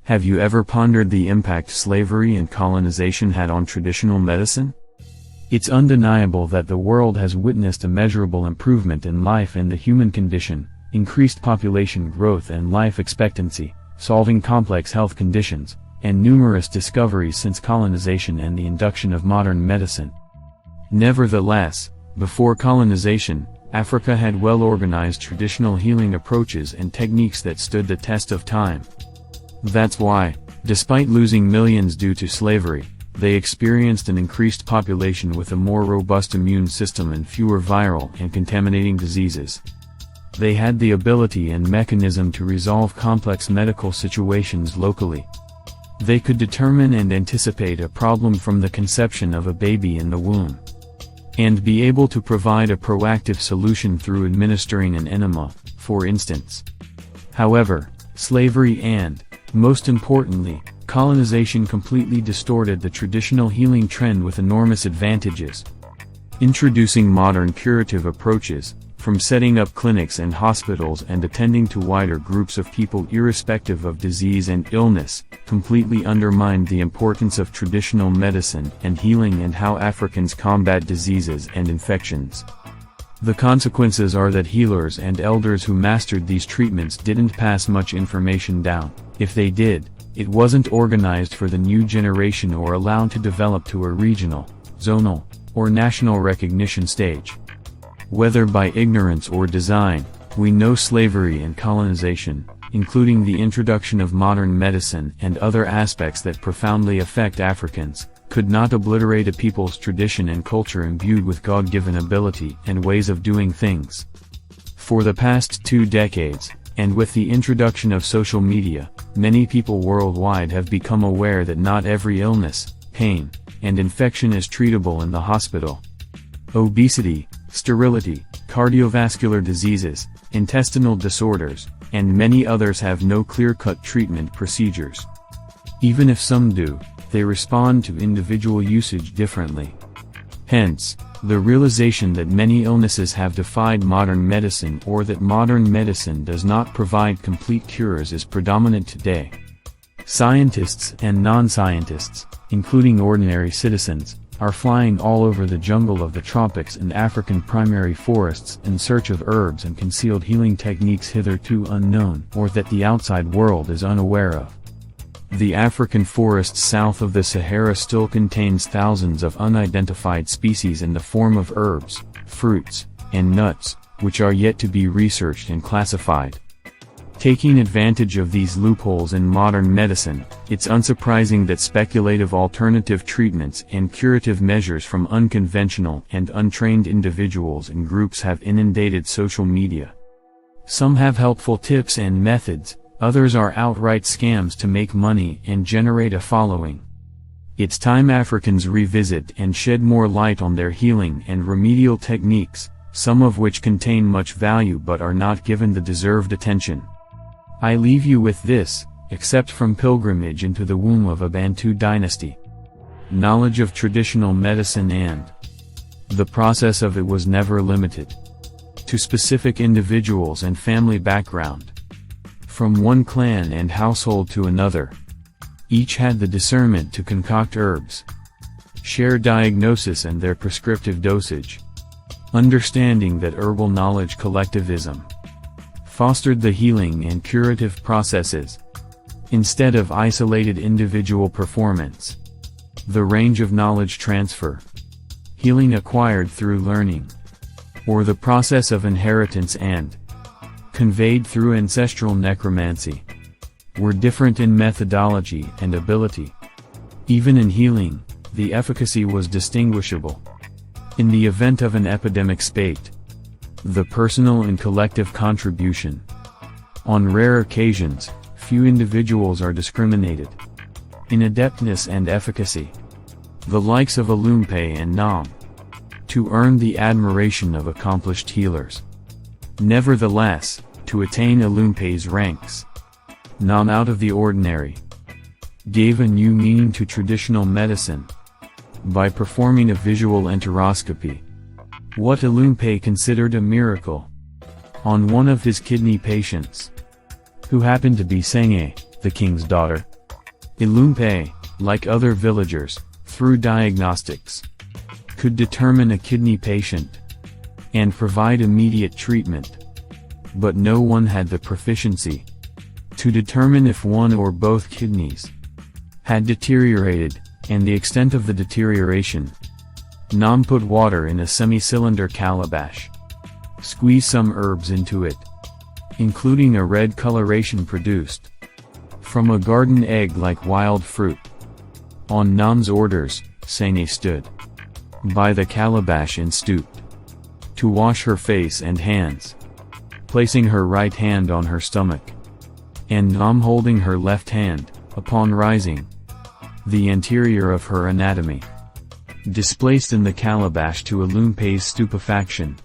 Have you ever pondered the impact slavery and colonization had on traditional medicine? It's undeniable that the world has witnessed immeasurable improvement in life and the human condition, increased population growth and life expectancy, solving complex health conditions, and numerous discoveries since colonization and the induction of modern medicine. Nevertheless, before colonization, Africa had well-organized traditional healing approaches and techniques that stood the test of time. That's why, despite losing millions due to slavery, they experienced an increased population with a more robust immune system and fewer viral and contaminating diseases. They had the ability and mechanism to resolve complex medical situations locally. They could determine and anticipate a problem from the conception of a baby in the womb, and be able to provide a proactive solution through administering an enema, for instance. However, slavery and, most importantly, colonization completely distorted the traditional healing trend with enormous advantages. Introducing modern curative approaches, from setting up clinics and hospitals and attending to wider groups of people irrespective of disease and illness, completely undermined the importance of traditional medicine and healing and how Africans combat diseases and infections. The consequences are that healers and elders who mastered these treatments didn't pass much information down. If they did, it wasn't organized for the new generation or allowed to develop to a regional, zonal, or national recognition stage. Whether by ignorance or design, we know slavery and colonization, including the introduction of modern medicine and other aspects that profoundly affect Africans, could not obliterate a people's tradition and culture imbued with God-given ability and ways of doing things. For the past 2 decades, and with the introduction of social media, many people worldwide have become aware that not every illness, pain, and infection is treatable in the hospital. Obesity, sterility, cardiovascular diseases, intestinal disorders, and many others have no clear-cut treatment procedures. Even if some do, they respond to individual usage differently. Hence, the realization that many illnesses have defied modern medicine or that modern medicine does not provide complete cures is predominant today. Scientists and non-scientists, including ordinary citizens, are flying all over the jungle of the tropics and African primary forests in search of herbs and concealed healing techniques hitherto unknown or that the outside world is unaware of. The African forest south of the Sahara still contains thousands of unidentified species in the form of herbs, fruits, and nuts, which are yet to be researched and classified. Taking advantage of these loopholes in modern medicine, it's unsurprising that speculative alternative treatments and curative measures from unconventional and untrained individuals and groups have inundated social media. Some have helpful tips and methods, others are outright scams to make money and generate a following. It's time Africans revisit and shed more light on their healing and remedial techniques, some of which contain much value but are not given the deserved attention. I leave you with this, except from pilgrimage into the womb of a Bantu dynasty. Knowledge of traditional medicine and the process of it was never limited to specific individuals and family background. From one clan and household to another, each had the discernment to concoct herbs, share diagnosis and their prescriptive dosage. Understanding that herbal knowledge collectivism fostered the healing and curative processes, instead of isolated individual performance. The range of knowledge transfer, healing acquired through learning, or the process of inheritance and conveyed through ancestral necromancy, were different in methodology and ability. Even in healing, the efficacy was distinguishable. In the event of an epidemic spate, the personal and collective contribution. On rare occasions, few individuals are discriminated in adeptness and efficacy, the likes of Olumpe and Nam, to earn the admiration of accomplished healers. Nevertheless, to attain Olumpe's ranks, Nam out of the ordinary, gave a new meaning to traditional medicine by performing a visual enteroscopy, what Olumpe considered a miracle, on one of his kidney patients, who happened to be Senge, the king's daughter, Ilumpe, like other villagers, through diagnostics, could determine a kidney patient and provide immediate treatment. But no one had the proficiency to determine if one or both kidneys had deteriorated, and the extent of the deterioration. Nam put water in a semi-cylinder calabash. Squeeze some herbs into it, including a red coloration produced from a garden egg like wild fruit. On Nam's orders, Sene stood by the calabash and stooped to wash her face and hands, placing her right hand on her stomach, and Nam holding her left hand, upon rising, the anterior of her anatomy displaced in the calabash to Ilumpe's stupefaction.